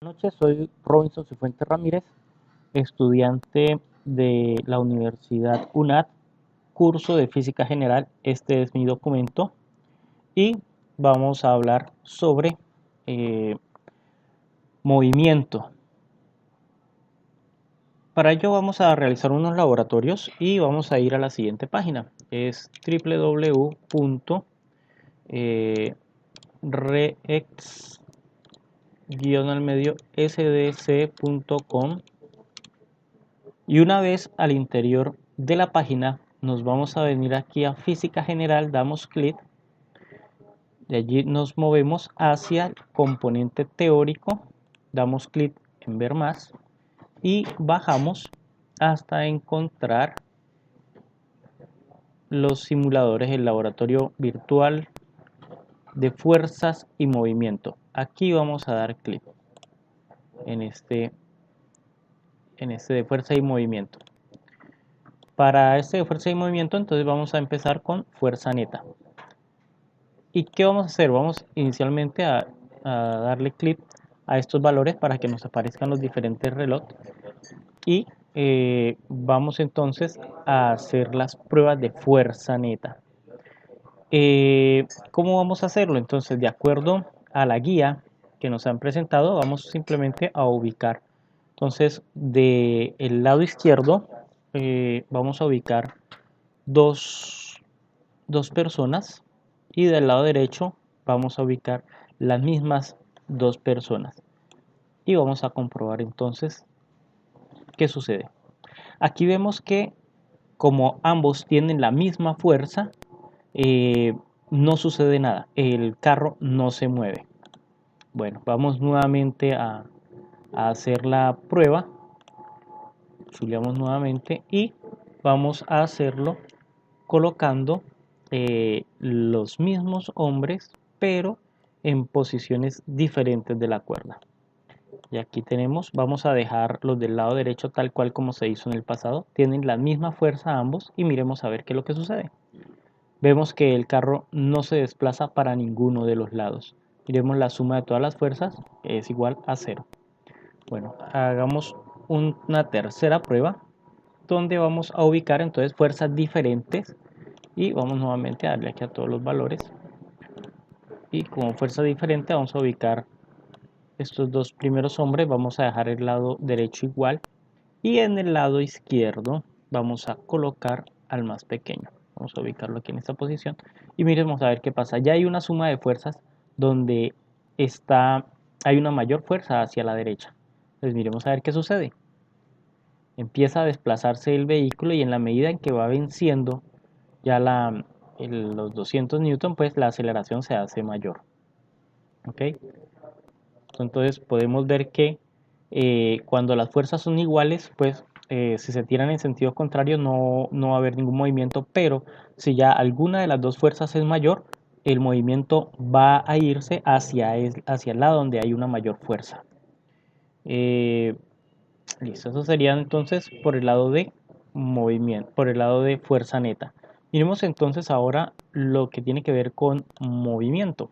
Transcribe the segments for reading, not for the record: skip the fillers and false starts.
Noches, soy Robinson Cifuentes Ramírez, estudiante de la Universidad UNAD, curso de Física General. Este es mi documento y vamos a hablar sobre eh, movimiento. Para ello vamos a realizar unos laboratorios y vamos a ir a la siguiente página. Es www.rex-sdc.com. Y una vez al interior de la página nos vamos a venir aquí a Física General, damos clic, de allí nos movemos hacia el componente teórico, damos clic en ver más y bajamos hasta encontrar los simuladores del laboratorio virtual de fuerzas y movimiento. Aquí vamos a dar clic en este de fuerza y movimiento. Para este de fuerza y movimiento, entonces vamos a empezar con fuerza neta. ¿Y qué vamos a hacer? Vamos inicialmente a darle clic a estos valores para que nos aparezcan los diferentes relojes y vamos entonces a hacer las pruebas de fuerza neta. ¿Cómo vamos a hacerlo? Entonces, de acuerdo a la guía que nos han presentado, vamos simplemente a ubicar. Entonces, del lado izquierdo vamos a ubicar dos personas y del lado derecho vamos a ubicar las mismas dos personas y vamos a comprobar entonces qué sucede. Aquí vemos que como ambos tienen la misma fuerza, no sucede nada, el carro no se mueve. Bueno, vamos nuevamente a hacer la prueba, chuleamos nuevamente y vamos a hacerlo colocando los mismos hombres, pero en posiciones diferentes de la cuerda. Y aquí tenemos, vamos a dejar los del lado derecho tal cual como se hizo en el pasado. Tienen la misma fuerza ambos y miremos a ver qué es lo que sucede. Vemos que el carro no se desplaza para ninguno de los lados. Miremos la suma de todas las fuerzas, es igual a 0. Bueno, hagamos una tercera prueba donde vamos a ubicar entonces fuerzas diferentes y vamos nuevamente a darle aquí a todos los valores y como fuerza diferente vamos a ubicar estos dos primeros hombres, vamos a dejar el lado derecho igual y en el lado izquierdo vamos a colocar al más pequeño. Vamos a ubicarlo aquí en esta posición y miremos a ver qué pasa. Ya hay una suma de fuerzas donde hay una mayor fuerza hacia la derecha. Entonces miremos a ver qué sucede. Empieza a desplazarse el vehículo y en la medida en que va venciendo ya los 200 newton, pues la aceleración se hace mayor. ¿Ok? Entonces podemos ver que cuando las fuerzas son iguales, pues si se tiran en sentido contrario no va a haber ningún movimiento, pero si ya alguna de las dos fuerzas es mayor, el movimiento va a irse hacia el lado donde hay una mayor fuerza. Listo, eso sería entonces por el lado de movimiento, por el lado de fuerza neta. Miremos entonces ahora lo que tiene que ver con movimiento.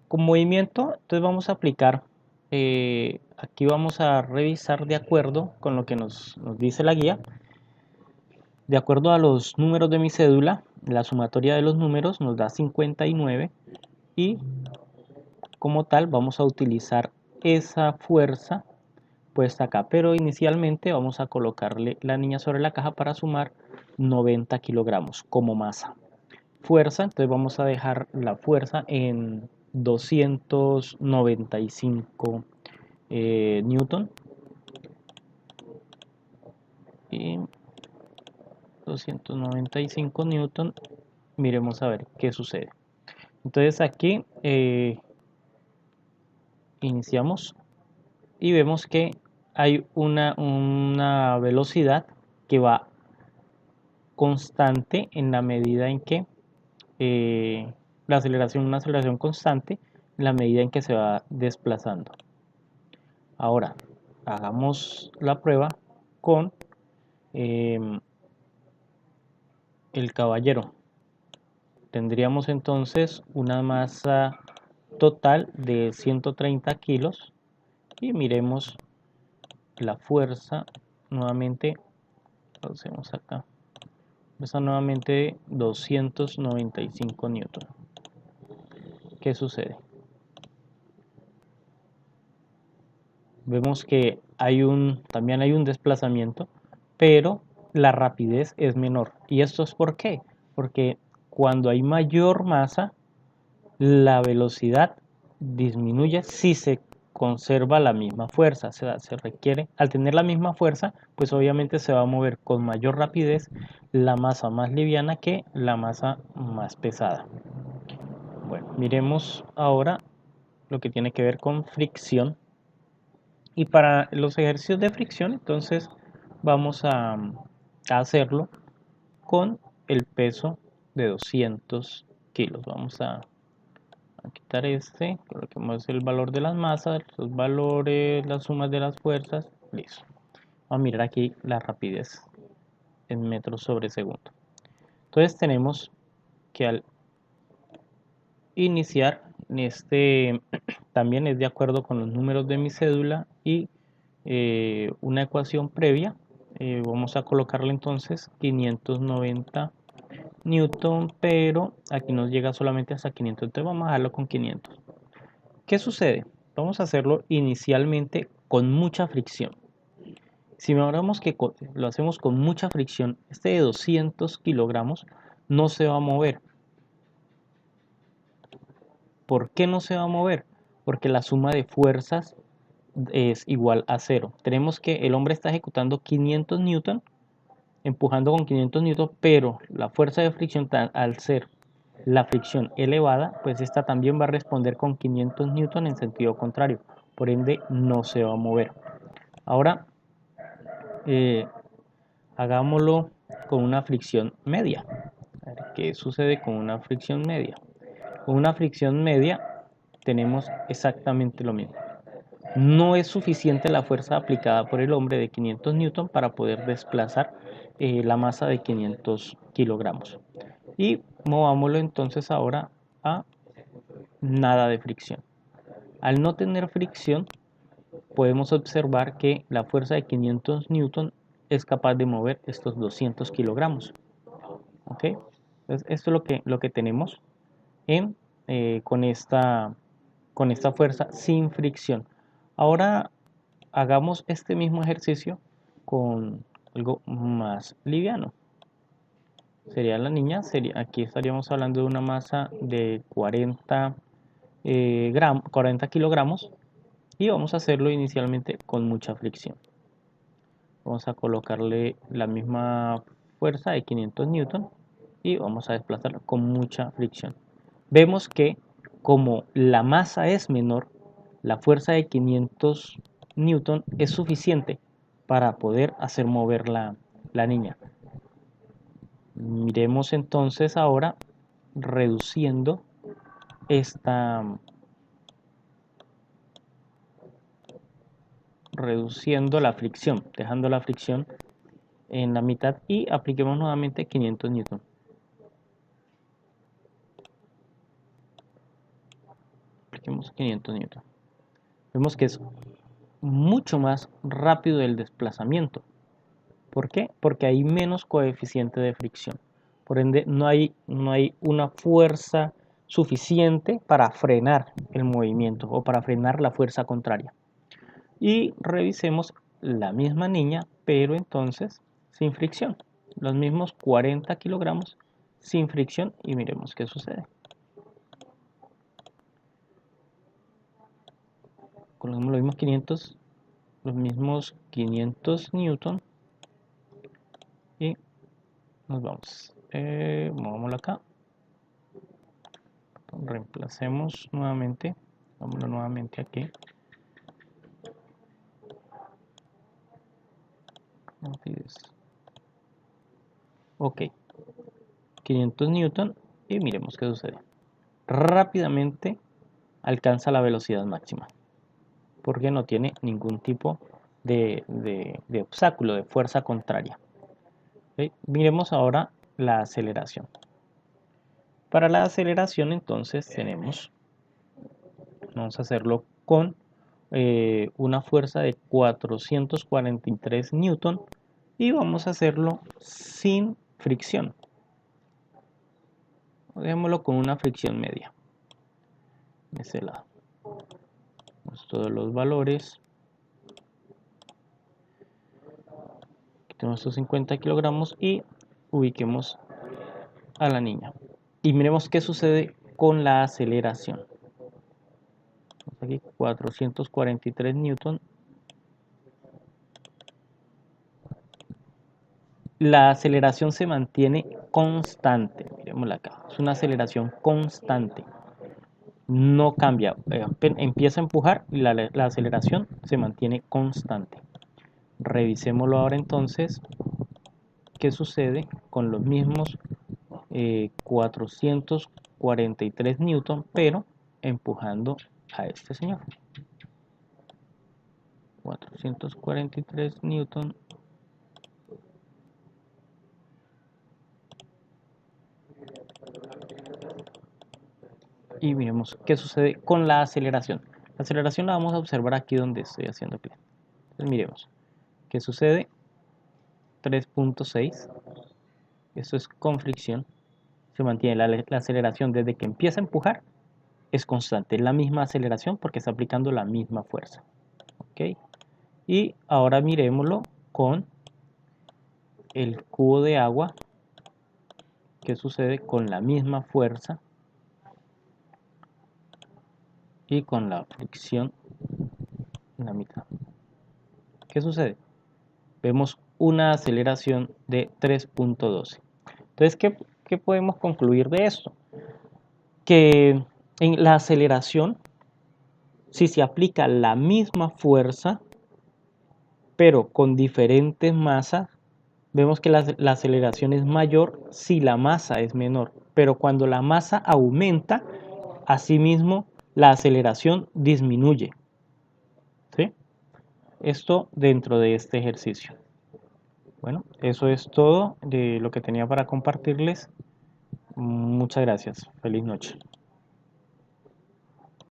Con movimiento, entonces vamos a aplicar, aquí vamos a revisar de acuerdo con lo que nos dice la guía. De acuerdo a los números de mi cédula, la sumatoria de los números nos da 59 y como tal vamos a utilizar esa fuerza puesta acá, pero inicialmente vamos a colocarle la niña sobre la caja para sumar 90 kilogramos como masa. Fuerza, entonces vamos a dejar la fuerza en 295 newton y 295 newton, miremos a ver qué sucede. Entonces aquí iniciamos y vemos que hay una velocidad que va constante en la medida en que una aceleración constante en la medida en que se va desplazando. Ahora, hagamos la prueba con el caballero. Tendríamos entonces una masa total de 130 kilos y miremos la fuerza nuevamente. Lo hacemos acá. Fuerza nuevamente 295 newton. ¿Qué sucede? Vemos que también hay un desplazamiento, pero la rapidez es menor. ¿Y esto es por qué? Porque cuando hay mayor masa, la velocidad disminuye si se conserva la misma fuerza. O sea, se requiere, al tener la misma fuerza, pues obviamente se va a mover con mayor rapidez la masa más liviana que la masa más pesada. Bueno, miremos ahora lo que tiene que ver con fricción. Y para los ejercicios de fricción, entonces vamos a hacerlo con el peso de 200 kilos. Vamos a quitar este, coloquemos el valor de las masas, los valores, las sumas de las fuerzas, listo. Vamos a mirar aquí la rapidez en metros sobre segundo. Entonces tenemos que al iniciar, también es de acuerdo con los números de mi cédula y una ecuación previa. Vamos a colocarle entonces 590 newton, pero aquí nos llega solamente hasta 500, entonces vamos a dejarlo con 500. ¿Qué sucede? Vamos a hacerlo inicialmente con mucha fricción. Si miramos que lo hacemos con mucha fricción, este de 200 kilogramos no se va a mover. ¿Por qué no se va a mover? Porque la suma de fuerzas es igual a 0. Tenemos que el hombre está ejecutando 500 newton, empujando con 500 newton, pero la fuerza de fricción, al ser la fricción elevada, pues esta también va a responder con 500 newton en sentido contrario. Por ende, no se va a mover. Ahora, hagámoslo con una fricción media. A ver, ¿qué sucede con una fricción media? Con una fricción media tenemos exactamente lo mismo. No es suficiente la fuerza aplicada por el hombre de 500 newton para poder desplazar la masa de 500 kilogramos. Y movámoslo entonces ahora a nada de fricción. Al no tener fricción, podemos observar que la fuerza de 500 newton es capaz de mover estos 200 kilogramos. ¿Ok? Entonces, esto es lo que tenemos con esta fuerza sin fricción. Ahora hagamos este mismo ejercicio con algo más liviano. Sería la niña, aquí estaríamos hablando de una masa de 40 kilogramos y vamos a hacerlo inicialmente con mucha fricción. Vamos a colocarle la misma fuerza de 500 newton y vamos a desplazarlo con mucha fricción. Vemos que como la masa es menor, la fuerza de 500 newton es suficiente para poder hacer mover la niña. Miremos entonces ahora reduciendo la fricción, dejando la fricción en la mitad y apliquemos nuevamente 500 newton. Apliquemos 500 newton. Vemos que es mucho más rápido el desplazamiento. ¿Por qué? Porque hay menos coeficiente de fricción. Por ende, no hay una fuerza suficiente para frenar el movimiento o para frenar la fuerza contraria. Y revisemos la misma niña, pero entonces sin fricción. Los mismos 40 kilogramos sin fricción y miremos qué sucede. Colocamos los mismos 500 newton y nos vamos. Movámoslo acá. Reemplacemos nuevamente. Vámonos nuevamente aquí. Ok. 500 newton y miremos qué sucede. Rápidamente alcanza la velocidad máxima porque no tiene ningún tipo de obstáculo, de fuerza contraria. ¿Okay? Miremos ahora la aceleración. Para la aceleración entonces vamos a hacerlo con una fuerza de 443 newton y vamos a hacerlo sin fricción. Dejémoslo con una fricción media. De ese lado. Todos los valores. Tenemos estos 50 kilogramos y ubiquemos a la niña. Y miremos qué sucede con la aceleración. Aquí 443 newton. La aceleración se mantiene constante. Miremosla acá. Es una aceleración constante. No cambia. Empieza a empujar y la aceleración se mantiene constante. Revisémoslo ahora entonces. ¿Qué sucede con los mismos 443 newton, pero empujando a este señor? 443 newton. Y miremos qué sucede con la aceleración. La aceleración la vamos a observar aquí donde estoy haciendo clic. Entonces miremos qué sucede. 3.6. Esto es con fricción. Se mantiene la aceleración desde que empieza a empujar. Es constante, es la misma aceleración porque está aplicando la misma fuerza. ¿Ok? Y ahora miremoslo con el cubo de agua. ¿Qué sucede con la misma fuerza y con la fricción en la mitad? ¿Qué sucede? Vemos una aceleración de 3.12. Entonces, ¿qué podemos concluir de esto? Que en la aceleración, si se aplica la misma fuerza, pero con diferentes masas, vemos que la aceleración es mayor si la masa es menor. Pero cuando la masa aumenta, asimismo, la aceleración disminuye. ¿Sí? Esto dentro de este ejercicio. Bueno, eso es todo de lo que tenía para compartirles. Muchas gracias. Feliz noche.